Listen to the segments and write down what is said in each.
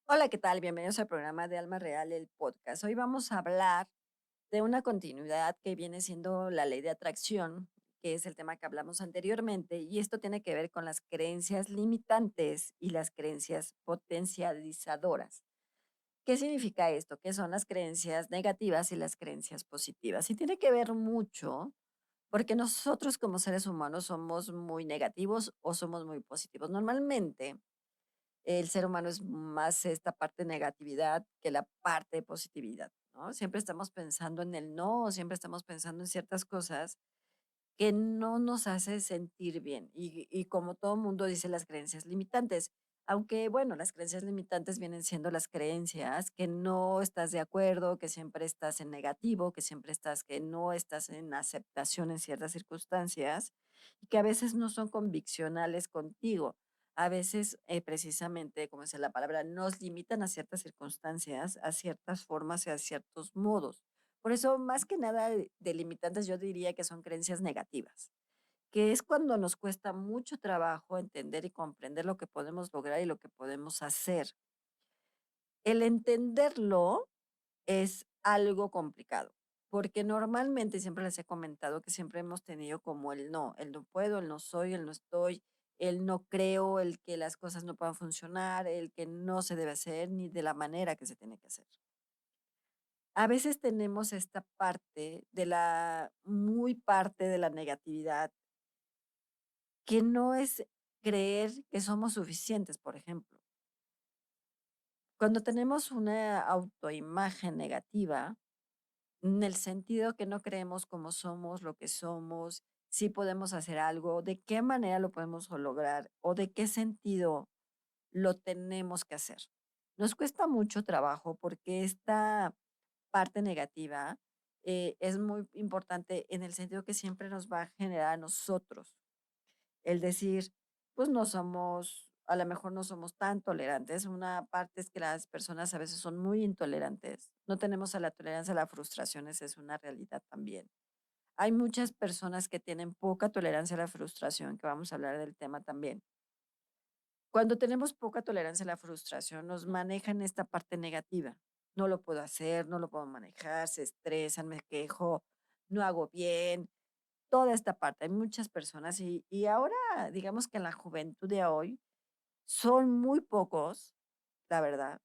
Hola, ¿qué tal? Bienvenidos al programa de Alma Real, el podcast. Hoy vamos a hablar de una continuidad que viene siendo la ley de atracción, que es el tema que hablamos anteriormente, y esto tiene que ver con las creencias limitantes y las creencias potencializadoras. ¿Qué significa esto? ¿Qué son las creencias negativas y las creencias positivas? Y tiene que ver mucho porque nosotros como seres humanos somos muy negativos o somos muy positivos. Normalmente el ser humano es más esta parte de negatividad que la parte de positividad, ¿no? Siempre estamos pensando en el no, siempre estamos pensando en ciertas cosas que no nos hace sentir bien. Y como todo mundo dice, las creencias limitantes. Aunque, bueno, las creencias limitantes vienen siendo las creencias que no estás de acuerdo, que siempre estás en negativo, que no estás en aceptación en ciertas circunstancias y que a veces no son conviccionales contigo. A veces, precisamente, como dice la palabra, nos limitan a ciertas circunstancias, a ciertas formas y a ciertos modos. Por eso, más que nada de limitantes, yo diría que son creencias negativas, que es cuando nos cuesta mucho trabajo entender y comprender lo que podemos lograr y lo que podemos hacer. El entenderlo es algo complicado, porque normalmente siempre les he comentado que siempre hemos tenido como el no puedo, el no soy, el no estoy, el no creo, el que las cosas no puedan funcionar, el que no se debe hacer ni de la manera que se tiene que hacer. A veces tenemos esta parte de la muy parte de la negatividad, que no es creer que somos suficientes, por ejemplo. Cuando tenemos una autoimagen negativa, en el sentido que no creemos como somos, lo que somos, si podemos hacer algo, de qué manera lo podemos lograr o de qué sentido lo tenemos que hacer. Nos cuesta mucho trabajo porque esta parte negativa, es muy importante en el sentido que siempre nos va a generar a nosotros el decir, pues no somos, a lo mejor no somos tan tolerantes. Una parte es que las personas a veces son muy intolerantes. No tenemos a la tolerancia a la frustración, esa es una realidad también. Hay muchas personas que tienen poca tolerancia a la frustración, que vamos a hablar del tema también. Cuando tenemos poca tolerancia a la frustración, nos manejan esta parte negativa. No lo puedo hacer, no lo puedo manejar, se estresan, me quejo, no hago bien, toda esta parte. Hay muchas personas y ahora, digamos que en la juventud de hoy, son muy pocos, la verdad,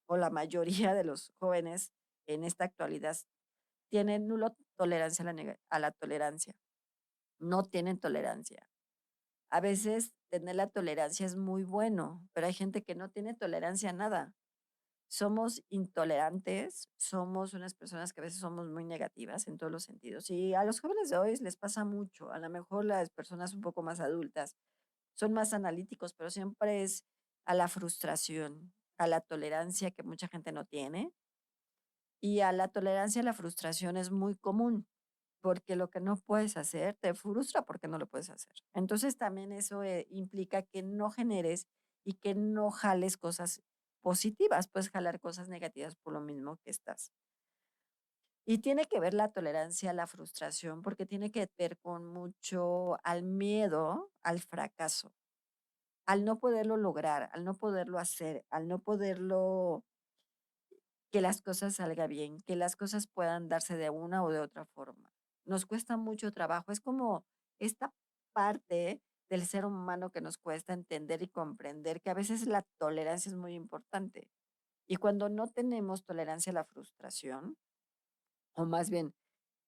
o la mayoría de los jóvenes en esta actualidad tienen nulo tolerancia a a la tolerancia, no tienen tolerancia. A veces tener la tolerancia es muy bueno, pero hay gente que no tiene tolerancia a nada. Somos intolerantes, somos unas personas que a veces somos muy negativas en todos los sentidos. Y a los jóvenes de hoy les pasa mucho. A lo mejor las personas un poco más adultas son más analíticos, pero siempre es a la frustración, a la tolerancia que mucha gente no tiene. Y a la tolerancia a la frustración es muy común, porque lo que no puedes hacer te frustra porque no lo puedes hacer. Entonces también eso implica que no generes y que no jales cosas positivas, puedes jalar cosas negativas por lo mismo que estás. Y tiene que ver la tolerancia a la frustración porque tiene que ver con mucho al miedo al fracaso, al no poderlo lograr, al no poderlo hacer, al no poderlo que las cosas salgan bien, que las cosas puedan darse de una o de otra forma. Nos cuesta mucho trabajo, es como esta parte del ser humano que nos cuesta entender y comprender que a veces la tolerancia es muy importante. Y cuando no tenemos tolerancia a la frustración, o más bien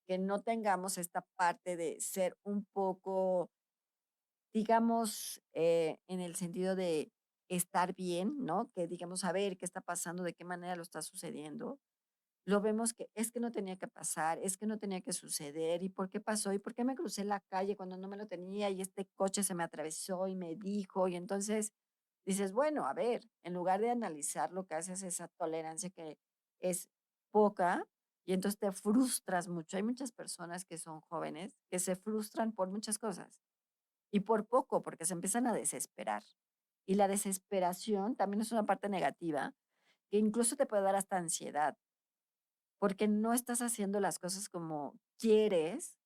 que no tengamos esta parte de ser un poco, digamos, en el sentido de estar bien, ¿no? Que digamos, a ver qué está pasando, de qué manera lo está sucediendo, lo vemos que es que no tenía que pasar, es que no tenía que suceder, ¿y por qué pasó? ¿Y por qué me crucé la calle cuando no me lo tenía? Y este coche se me atravesó y me dijo, y entonces dices, bueno, a ver, en lugar de analizar lo que haces, esa tolerancia que es poca, y entonces te frustras mucho. Hay muchas personas que son jóvenes que se frustran por muchas cosas y por poco, porque se empiezan a desesperar. Y la desesperación también es una parte negativa que incluso te puede dar hasta ansiedad porque no estás haciendo las cosas como quieres,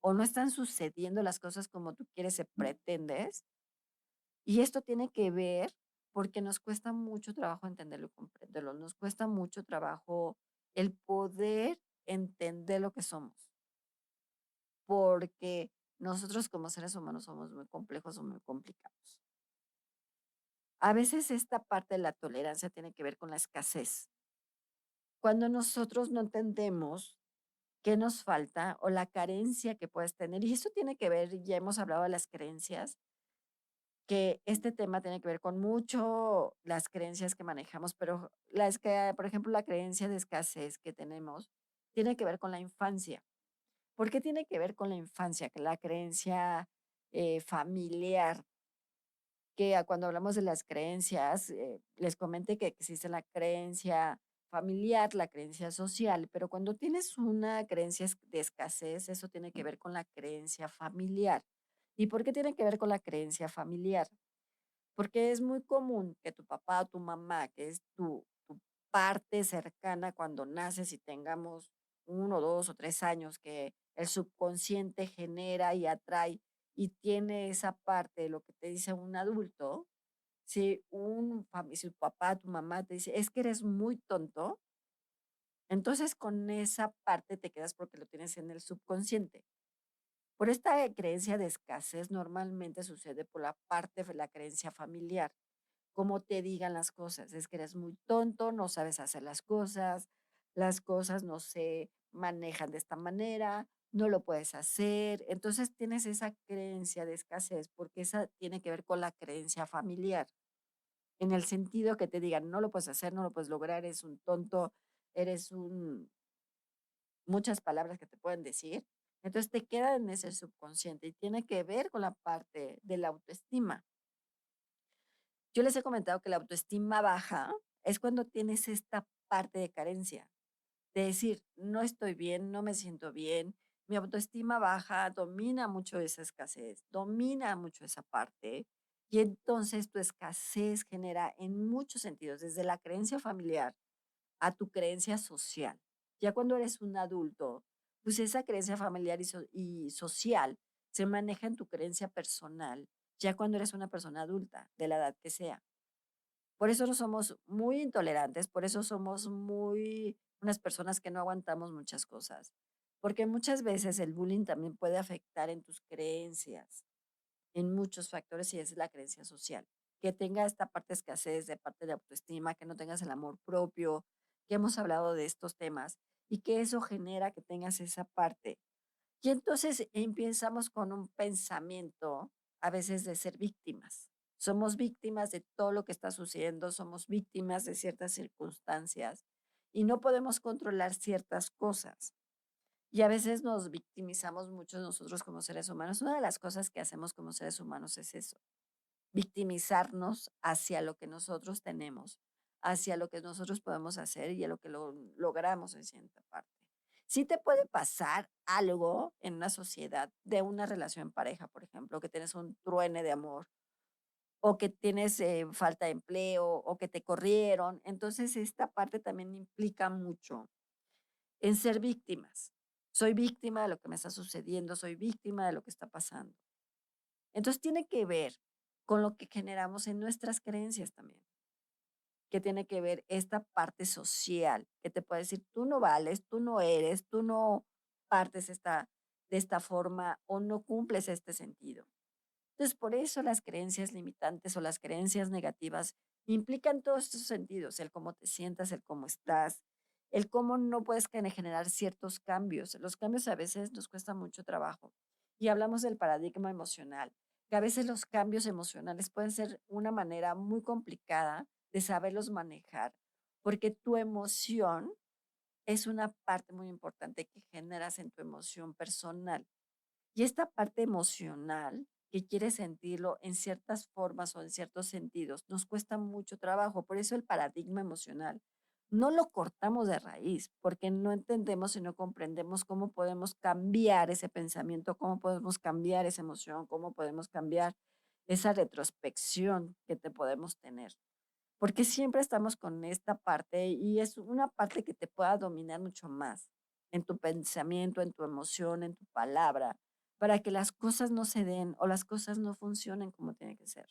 o no están sucediendo las cosas como tú quieres, pretendes. Y esto tiene que ver porque nos cuesta mucho trabajo entenderlo y comprenderlo, nos cuesta mucho trabajo el poder entender lo que somos, porque nosotros como seres humanos somos muy complejos o muy complicados. A veces esta parte de la tolerancia tiene que ver con la escasez. Cuando nosotros no entendemos qué nos falta o la carencia que puedes tener, y eso tiene que ver, ya hemos hablado de las creencias, que este tema tiene que ver con mucho las creencias que manejamos, pero las que, por ejemplo, la creencia de escasez que tenemos tiene que ver con la infancia. ¿Por qué tiene que ver con la infancia? Que la creencia familiar, que cuando hablamos de las creencias, les comenté que existe la creencia familiar, la creencia social, pero cuando tienes una creencia de escasez, eso tiene que ver con la creencia familiar. ¿Y por qué tiene que ver con la creencia familiar? Porque es muy común que tu papá o tu mamá, que es tu parte cercana cuando naces y tengamos 1, 2 o 3 años, que el subconsciente genera y atrae y tiene esa parte de lo que te dice un adulto, si tu papá, tu mamá te dice: "Es que eres muy tonto", entonces con esa parte te quedas porque lo tienes en el subconsciente. Por esta creencia de escasez normalmente sucede por la parte de la creencia familiar. Cómo te digan las cosas. Es que eres muy tonto, no sabes hacer las cosas no se manejan de esta manera, no lo puedes hacer. Entonces tienes esa creencia de escasez porque esa tiene que ver con la creencia familiar, en el sentido que te digan, no lo puedes hacer, no lo puedes lograr, eres un tonto, eres un, muchas palabras que te pueden decir. Entonces te queda en ese subconsciente y tiene que ver con la parte de la autoestima. Yo les he comentado que la autoestima baja es cuando tienes esta parte de carencia, de decir, no estoy bien, no me siento bien, mi autoestima baja, domina mucho esa escasez, domina mucho esa parte, y entonces tu escasez genera en muchos sentidos, desde la creencia familiar a tu creencia social. Ya cuando eres un adulto, pues esa creencia familiar y social se maneja en tu creencia personal, ya cuando eres una persona adulta, de la edad que sea. Por eso no somos muy intolerantes, por eso somos muy unas personas que no aguantamos muchas cosas, porque muchas veces el bullying también puede afectar en tus creencias, en muchos factores, y es la creencia social. Que tenga esta parte de escasez, de parte de autoestima, que no tengas el amor propio, que hemos hablado de estos temas, y que eso genera que tengas esa parte. Y entonces empezamos con un pensamiento a veces de ser víctimas. Somos víctimas de todo lo que está sucediendo, somos víctimas de ciertas circunstancias y no podemos controlar ciertas cosas. Y a veces nos victimizamos mucho nosotros como seres humanos. Una de las cosas que hacemos como seres humanos es eso, victimizarnos hacia lo que nosotros tenemos, hacia lo que nosotros podemos hacer y a lo que logramos en cierta parte. Sí te puede pasar algo en una sociedad de una relación en pareja, por ejemplo, que tienes un truene de amor o que tienes falta de empleo o que te corrieron. Entonces, esta parte también implica mucho en ser víctimas. Soy víctima de lo que me está sucediendo, soy víctima de lo que está pasando. Entonces tiene que ver con lo que generamos en nuestras creencias también, que tiene que ver esta parte social, que te puede decir, tú no vales, tú no eres, tú no partes de esta forma o no cumples este sentido. Entonces, por eso las creencias limitantes o las creencias negativas implican todos estos sentidos, el cómo te sientas, el cómo estás, el cómo no puedes generar ciertos cambios. Los cambios a veces nos cuesta mucho trabajo. Y hablamos del paradigma emocional, que a veces los cambios emocionales pueden ser una manera muy complicada de saberlos manejar, porque tu emoción es una parte muy importante que generas en tu emoción personal. Y esta parte emocional, que quiere sentirlo en ciertas formas o en ciertos sentidos, nos cuesta mucho trabajo. Por eso el paradigma emocional no lo cortamos de raíz, porque no entendemos y no comprendemos cómo podemos cambiar ese pensamiento, cómo podemos cambiar esa emoción, cómo podemos cambiar esa retrospección que te podemos tener. Porque siempre estamos con esta parte y es una parte que te pueda dominar mucho más en tu pensamiento, en tu emoción, en tu palabra, para que las cosas no se den o las cosas no funcionen como tiene que ser.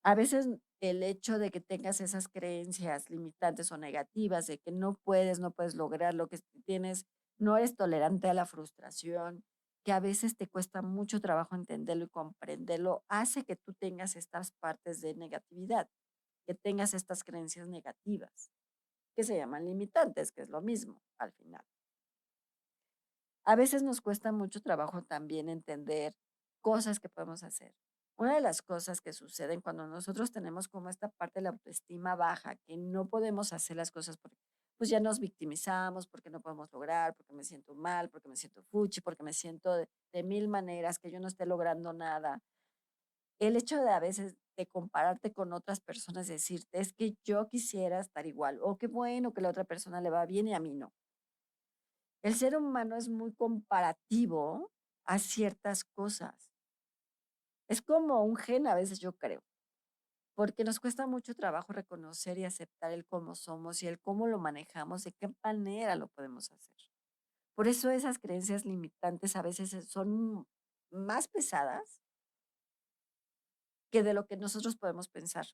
A veces el hecho de que tengas esas creencias limitantes o negativas de que no puedes lograr lo que tienes, no eres tolerante a la frustración, que a veces te cuesta mucho trabajo entenderlo y comprenderlo, hace que tú tengas estas partes de negatividad, que tengas estas creencias negativas, que se llaman limitantes, que es lo mismo al final. A veces nos cuesta mucho trabajo también entender cosas que podemos hacer. Una de las cosas que suceden cuando nosotros tenemos como esta parte de la autoestima baja, que no podemos hacer las cosas porque pues ya nos victimizamos, porque no podemos lograr, porque me siento mal, porque me siento fuchi, porque me siento de mil maneras, que yo no esté logrando nada. El hecho de a veces de compararte con otras personas, decirte, es que yo quisiera estar igual, o qué bueno que la otra persona le va bien y a mí no. El ser humano es muy comparativo a ciertas cosas. Es como un gen a veces, yo creo, porque nos cuesta mucho trabajo reconocer y aceptar el cómo somos y el cómo lo manejamos, de qué manera lo podemos hacer. Por eso esas creencias limitantes a veces son más pesadas que de lo que nosotros podemos pensar.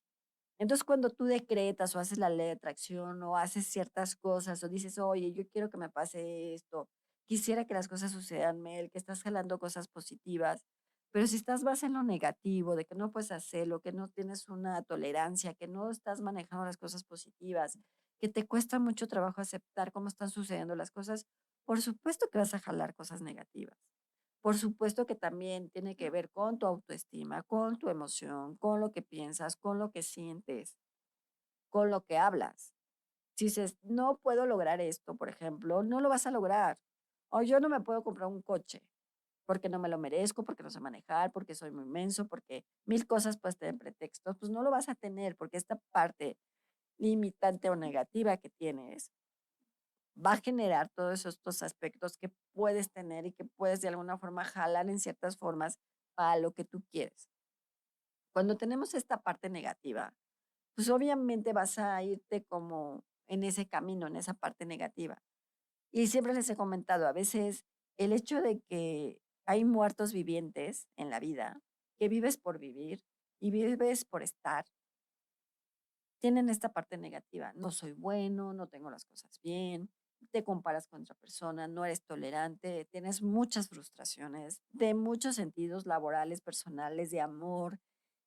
Entonces, cuando tú decretas o haces la ley de atracción o haces ciertas cosas o dices, oye, yo quiero que me pase esto, quisiera que las cosas sucedan, Mel, que estás jalando cosas positivas, pero si estás más en lo negativo, de que no puedes hacerlo, que no tienes una tolerancia, que no estás manejando las cosas positivas, que te cuesta mucho trabajo aceptar cómo están sucediendo las cosas, por supuesto que vas a jalar cosas negativas. Por supuesto que también tiene que ver con tu autoestima, con tu emoción, con lo que piensas, con lo que sientes, con lo que hablas. Si dices, no puedo lograr esto, por ejemplo, no lo vas a lograr. O yo no me puedo comprar un coche porque no me lo merezco, porque no sé manejar, porque soy muy menso, porque mil cosas puedes tener pretextos, pues no lo vas a tener porque esta parte limitante o negativa que tienes va a generar todos estos aspectos que puedes tener y que puedes de alguna forma jalar en ciertas formas para lo que tú quieres. Cuando tenemos esta parte negativa, pues obviamente vas a irte como en ese camino, en esa parte negativa. Y siempre les he comentado, a veces el hecho de que hay muertos vivientes en la vida, que vives por vivir y vives por estar, tienen esta parte negativa. No soy bueno, no tengo las cosas bien, te comparas con otra persona, no eres tolerante, tienes muchas frustraciones de muchos sentidos laborales, personales, de amor,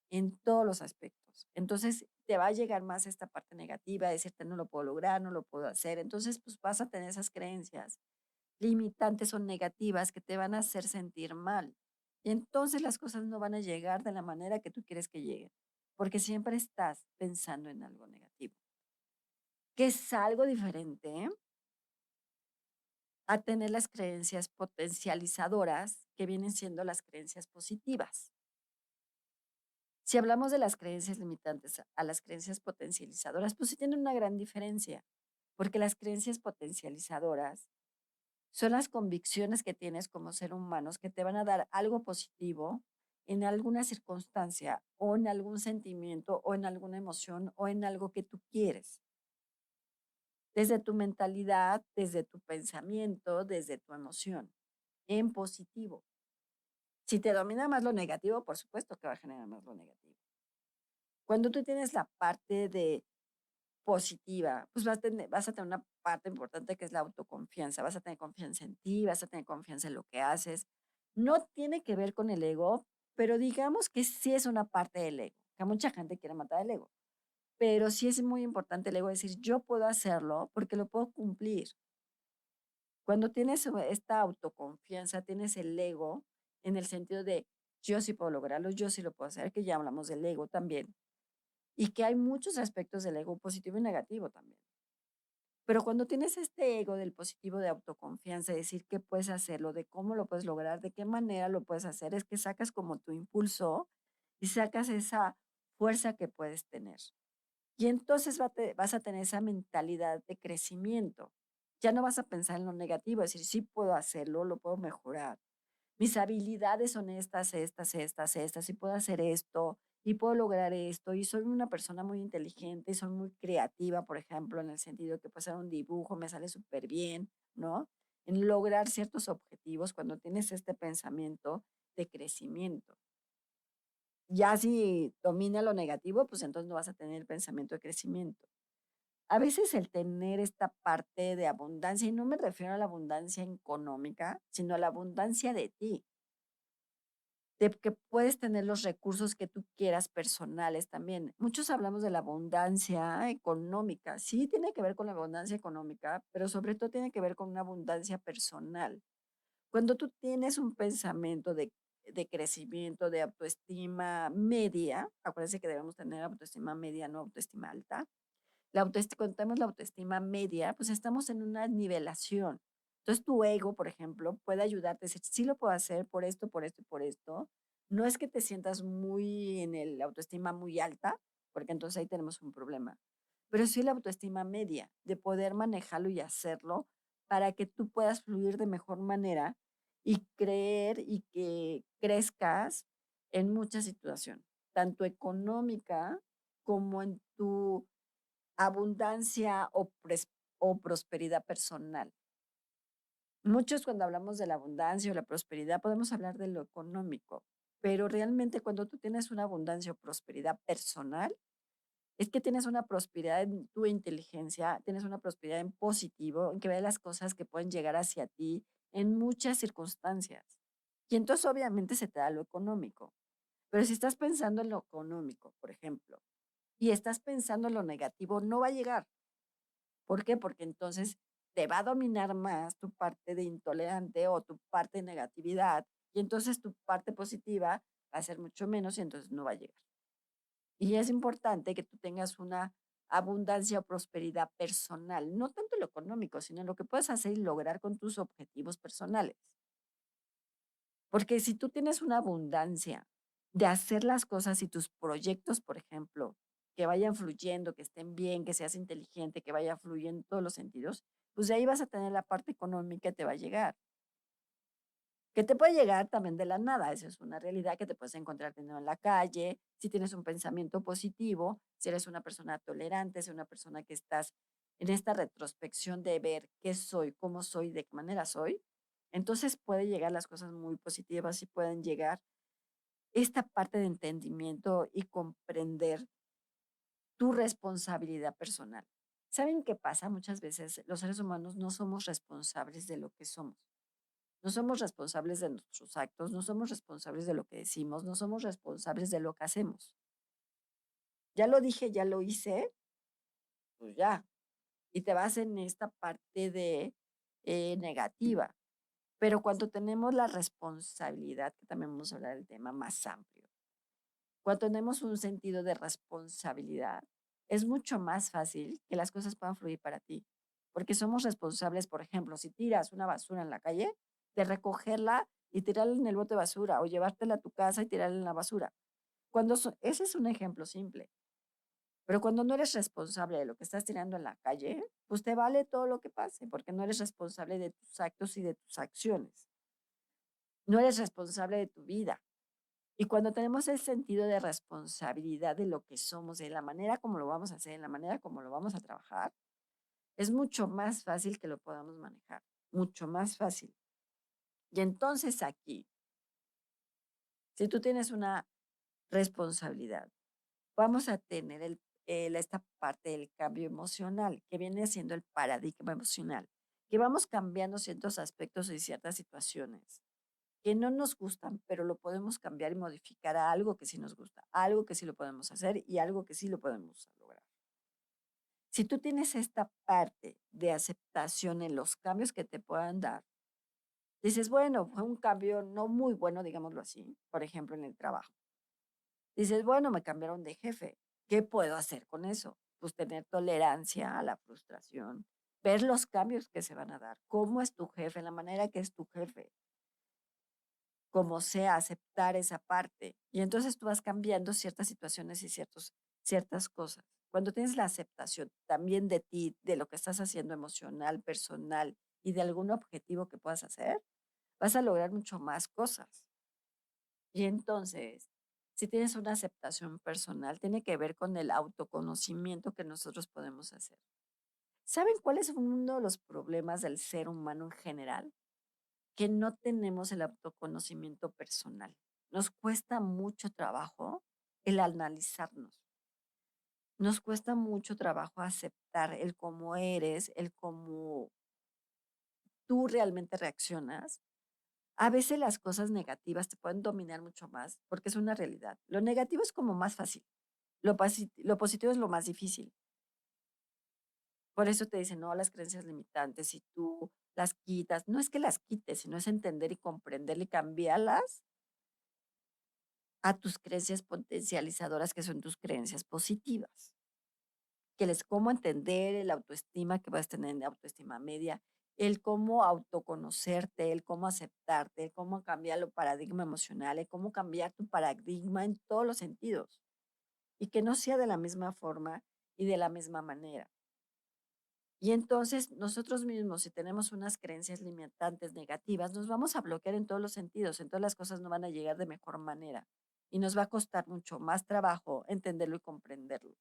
en todos los aspectos. Entonces te va a llegar más esta parte negativa, decirte no lo puedo lograr, no lo puedo hacer. Entonces pues vas a tener esas creencias limitantes o negativas que te van a hacer sentir mal. Y entonces las cosas no van a llegar de la manera que tú quieres que lleguen, porque siempre estás pensando en algo negativo, que es algo diferente a tener las creencias potencializadoras que vienen siendo las creencias positivas. Si hablamos de las creencias limitantes a las creencias potencializadoras, pues sí tienen una gran diferencia, porque las creencias potencializadoras son las convicciones que tienes como ser humanos que te van a dar algo positivo en alguna circunstancia o en algún sentimiento o en alguna emoción o en algo que tú quieres. Desde tu mentalidad, desde tu pensamiento, desde tu emoción, en positivo. Si te domina más lo negativo, por supuesto que va a generar más lo negativo. Cuando tú tienes la parte de positiva, pues vas a tener una parte importante que es la autoconfianza, vas a tener confianza en ti, vas a tener confianza en lo que haces. No tiene que ver con el ego, pero digamos que sí es una parte del ego, que mucha gente quiere matar el ego, pero sí es muy importante el ego decir, yo puedo hacerlo porque lo puedo cumplir. Cuando tienes esta autoconfianza, tienes el ego en el sentido de yo sí puedo lograrlo, yo sí lo puedo hacer, que ya hablamos del ego también, y que hay muchos aspectos del ego positivo y negativo también. Pero cuando tienes este ego del positivo de autoconfianza, de decir que puedes hacerlo, de cómo lo puedes lograr, de qué manera lo puedes hacer, es que sacas como tu impulso y sacas esa fuerza que puedes tener. Y entonces vas a tener esa mentalidad de crecimiento. Ya no vas a pensar en lo negativo, decir, sí puedo hacerlo, lo puedo mejorar. Mis habilidades son estas, y puedo hacer esto, y puedo lograr esto, y soy una persona muy inteligente, y soy muy creativa, por ejemplo, en el sentido que puedo hacer un dibujo, me sale súper bien, ¿no? En lograr ciertos objetivos cuando tienes este pensamiento de crecimiento. Ya si domina lo negativo, pues entonces no vas a tener pensamiento de crecimiento. A veces el tener esta parte de abundancia, y no me refiero a la abundancia económica, sino a la abundancia de ti, de que puedes tener los recursos que tú quieras personales también. Muchos hablamos de la abundancia económica. Sí, tiene que ver con la abundancia económica, pero sobre todo tiene que ver con una abundancia personal. Cuando tú tienes un pensamiento de crecimiento, de autoestima media, acuérdense que debemos tener autoestima media, no autoestima alta. Cuando tenemos la autoestima media, pues estamos en una nivelación. Entonces tu ego, por ejemplo, puede ayudarte a decir, sí lo puedo hacer por esto, por esto y por esto. No es que te sientas muy en la autoestima muy alta, porque entonces ahí tenemos un problema. Pero sí la autoestima media, de poder manejarlo y hacerlo para que tú puedas fluir de mejor manera y creer y que crezcas en muchas situaciones, tanto económica como en tu abundancia o prosperidad personal. Muchos cuando hablamos de la abundancia o la prosperidad podemos hablar de lo económico, pero realmente cuando tú tienes una abundancia o prosperidad personal, es que tienes una prosperidad en tu inteligencia, tienes una prosperidad en positivo, en que ves las cosas que pueden llegar hacia ti en muchas circunstancias. Y entonces obviamente se te da lo económico. Pero si estás pensando en lo económico, por ejemplo, y estás pensando en lo negativo, no va a llegar. ¿Por qué? Porque entonces te va a dominar más tu parte de intolerante o tu parte de negatividad y entonces tu parte positiva va a ser mucho menos y entonces no va a llegar. Y es importante que tú tengas una abundancia o prosperidad personal, no tanto lo económico, sino lo que puedes hacer y lograr con tus objetivos personales. Porque si tú tienes una abundancia de hacer las cosas y tus proyectos, por ejemplo, que vayan fluyendo, que estén bien, que seas inteligente, que vaya fluyendo en todos los sentidos, pues de ahí vas a tener la parte económica que te va a llegar. Que te puede llegar también de la nada, eso es una realidad que te puedes encontrar teniendo en la calle, si tienes un pensamiento positivo, si eres una persona tolerante, si eres una persona que estás en esta retrospección de ver qué soy, cómo soy, de qué manera soy, entonces puede llegar las cosas muy positivas y pueden llegar esta parte de entendimiento y comprender tu responsabilidad personal. ¿Saben qué pasa? Muchas veces los seres humanos no somos responsables de lo que somos. No somos responsables de nuestros actos, no somos responsables de lo que decimos, no somos responsables de lo que hacemos. Ya lo dije, ya lo hice, pues ya. Y te vas en esta parte de negativa. Pero cuando tenemos la responsabilidad, que también vamos a hablar del tema más amplio, cuando tenemos un sentido de responsabilidad, es mucho más fácil que las cosas puedan fluir para ti, porque somos responsables, por ejemplo, si tiras una basura en la calle, de recogerla y tirarla en el bote de basura o llevártela a tu casa y tirarla en la basura. Ese es un ejemplo simple, pero cuando no eres responsable de lo que estás tirando en la calle, pues te vale todo lo que pase, porque no eres responsable de tus actos y de tus acciones. No eres responsable de tu vida. Y cuando tenemos el sentido de responsabilidad de lo que somos, de la manera como lo vamos a hacer, en la manera como lo vamos a trabajar, es mucho más fácil que lo podamos manejar, mucho más fácil. Y entonces aquí, si tú tienes una responsabilidad, vamos a tener esta parte del cambio emocional, que viene siendo el paradigma emocional, que vamos cambiando ciertos aspectos y ciertas situaciones que no nos gustan, pero lo podemos cambiar y modificar a algo que sí nos gusta, a algo que sí lo podemos hacer y algo que sí lo podemos lograr. Si tú tienes esta parte de aceptación en los cambios que te puedan dar, dices, bueno, fue un cambio no muy bueno, digámoslo así, por ejemplo, en el trabajo. Dices, bueno, me cambiaron de jefe. ¿Qué puedo hacer con eso? Pues tener tolerancia a la frustración, ver los cambios que se van a dar, cómo es tu jefe, la manera que es tu jefe, como sea, aceptar esa parte. Y entonces tú vas cambiando ciertas situaciones y ciertas cosas. Cuando tienes la aceptación también de ti, de lo que estás haciendo emocional, personal y de algún objetivo que puedas hacer, vas a lograr mucho más cosas. Y entonces, si tienes una aceptación personal, tiene que ver con el autoconocimiento que nosotros podemos hacer. ¿Saben cuál es uno de los problemas del ser humano en general? Que no tenemos el autoconocimiento personal. nos cuesta mucho trabajo el analizarnos. Nos cuesta mucho trabajo aceptar el cómo eres, el cómo tú realmente reaccionas. A veces las cosas negativas te pueden dominar mucho más porque es una realidad. Lo negativo es como más fácil, lo positivo es lo más difícil. Por eso te dicen, no, las creencias limitantes, si tú las quitas, no es que las quites, sino es entender y comprender y cambiarlas a tus creencias potencializadoras, que son tus creencias positivas. Que les cómo entender el autoestima que vas a tener, de autoestima media, el cómo autoconocerte, el cómo aceptarte, el cómo cambiar el paradigma emocional, el cómo cambiar tu paradigma en todos los sentidos y que no sea de la misma forma y de la misma manera. Y entonces nosotros mismos, si tenemos unas creencias limitantes negativas, nos vamos a bloquear en todos los sentidos, entonces las cosas no van a llegar de mejor manera y nos va a costar mucho más trabajo entenderlo y comprenderlo.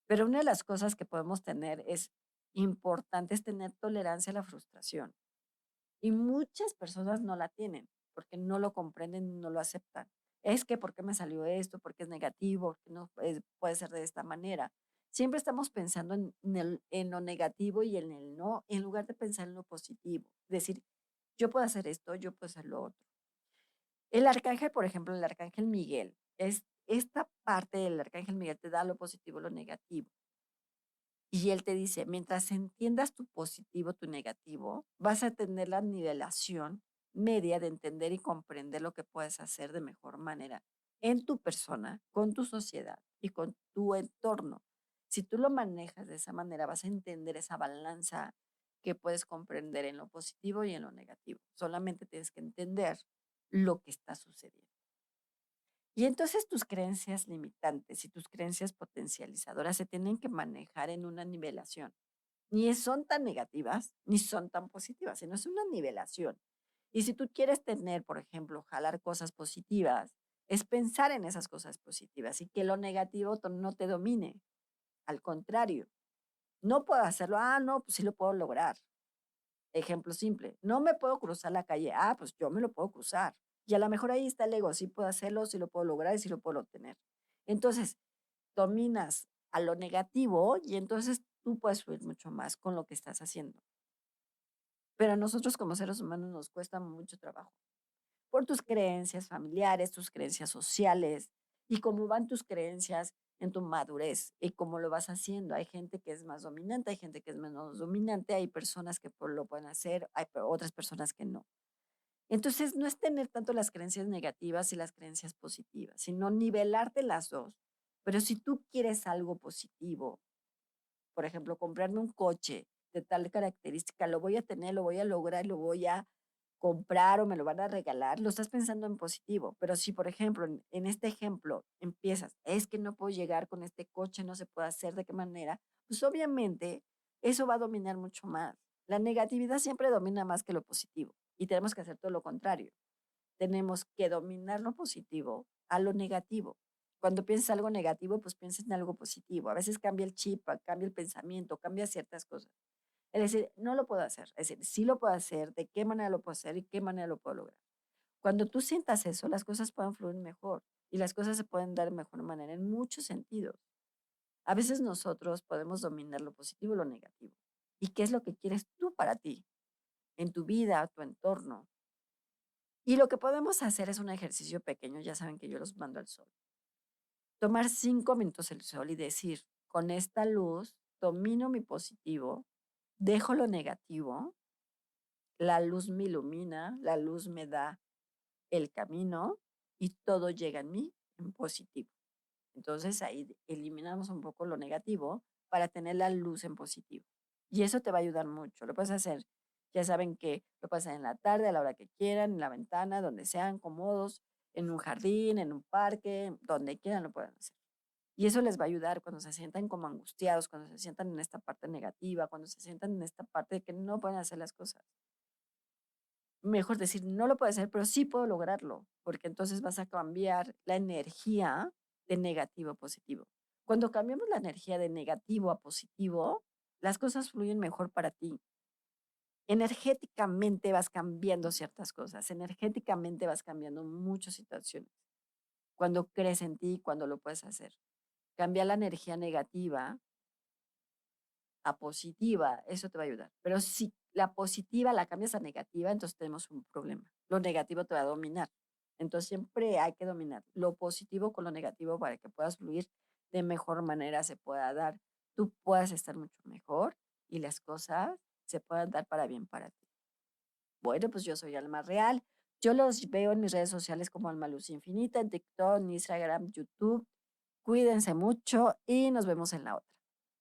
Pero una de las cosas que podemos tener es importante es tener tolerancia a la frustración. Y muchas personas no la tienen porque no lo comprenden, no lo aceptan. Es que, ¿por qué me salió esto? ¿Por qué es negativo? ¿Por qué no puede ser de esta manera? Siempre estamos pensando en lo negativo y en el no, en lugar de pensar en lo positivo. Decir, yo puedo hacer esto, yo puedo hacer lo otro. El arcángel, por ejemplo, el arcángel Miguel, es esta parte del arcángel Miguel te da lo positivo, lo negativo. Y él te dice, mientras entiendas tu positivo, tu negativo, vas a tener la nivelación media de entender y comprender lo que puedes hacer de mejor manera en tu persona, con tu sociedad y con tu entorno. Si tú lo manejas de esa manera, vas a entender esa balanza que puedes comprender en lo positivo y en lo negativo. Solamente tienes que entender lo que está sucediendo. Y entonces tus creencias limitantes y tus creencias potencializadoras se tienen que manejar en una nivelación. Ni son tan negativas, ni son tan positivas, sino es una nivelación. Y si tú quieres tener, por ejemplo, jalar cosas positivas, es pensar en esas cosas positivas y que lo negativo no te domine. Al contrario, no puedo hacerlo. Ah, no, pues sí lo puedo lograr. Ejemplo simple, no me puedo cruzar la calle. Ah, pues yo me lo puedo cruzar. Y a lo mejor ahí está el ego, sí puedo hacerlo, sí lo puedo lograr y sí lo puedo obtener. Entonces, dominas a lo negativo y entonces tú puedes fluir mucho más con lo que estás haciendo. Pero a nosotros como seres humanos nos cuesta mucho trabajo por tus creencias familiares, tus creencias sociales y cómo van tus creencias en tu madurez y cómo lo vas haciendo. Hay gente que es más dominante, hay gente que es menos dominante, hay personas que lo pueden hacer, hay otras personas que no. Entonces, no es tener tanto las creencias negativas y las creencias positivas, sino nivelarte las dos. Pero si tú quieres algo positivo, por ejemplo, comprarme un coche de tal característica, lo voy a tener, lo voy a lograr, lo voy a comprar o me lo van a regalar, lo estás pensando en positivo. Pero si, por ejemplo, en este ejemplo empiezas, es que no puedo llegar con este coche, no se puede hacer, ¿de qué manera? Pues obviamente eso va a dominar mucho más. La negatividad siempre domina más que lo positivo y tenemos que hacer todo lo contrario. Tenemos que dominar lo positivo a lo negativo. Cuando piensas algo negativo, pues piensas en algo positivo. A veces cambia el chip, cambia el pensamiento, cambia ciertas cosas. Es decir, no lo puedo hacer. Es decir, sí lo puedo hacer, de qué manera lo puedo hacer y qué manera lo puedo lograr. Cuando tú sientas eso, las cosas pueden fluir mejor y las cosas se pueden dar de mejor manera en muchos sentidos. A veces nosotros podemos dominar lo positivo y lo negativo. ¿Y qué es lo que quieres tú para ti, en tu vida, tu entorno? Y lo que podemos hacer es un ejercicio pequeño, ya saben que yo los mando al sol. Tomar 5 minutos el sol y decir, con esta luz domino mi positivo, dejo lo negativo, la luz me ilumina, la luz me da el camino y todo llega en mí en positivo. Entonces ahí eliminamos un poco lo negativo para tener la luz en positivo. Y eso te va a ayudar mucho. Lo puedes hacer, ya saben que lo puedes hacer en la tarde, a la hora que quieran, en la ventana, donde sean cómodos, en un jardín, en un parque, donde quieran lo pueden hacer. Y eso les va a ayudar cuando se sientan como angustiados, cuando se sientan en esta parte negativa, cuando se sientan en esta parte de que no pueden hacer las cosas. Mejor decir, no lo puedo hacer, pero sí puedo lograrlo, porque entonces vas a cambiar la energía de negativo a positivo. Cuando cambiamos la energía de negativo a positivo, las cosas fluyen mejor para ti. energéticamente vas cambiando ciertas cosas, energéticamente vas cambiando muchas situaciones. Cuando crees en ti, cuando lo puedes hacer. Cambiar la energía negativa a positiva, eso te va a ayudar. Pero si la positiva la cambias a negativa, entonces tenemos un problema. Lo negativo te va a dominar. Entonces siempre hay que dominar lo positivo con lo negativo para que puedas fluir de mejor manera, se pueda dar, tú puedas estar mucho mejor y las cosas se puedan dar para bien para ti. Bueno, pues yo soy Alma Real. Yo los veo en mis redes sociales como Alma Luz Infinita, en TikTok, en Instagram, YouTube. Cuídense mucho y nos vemos en la otra.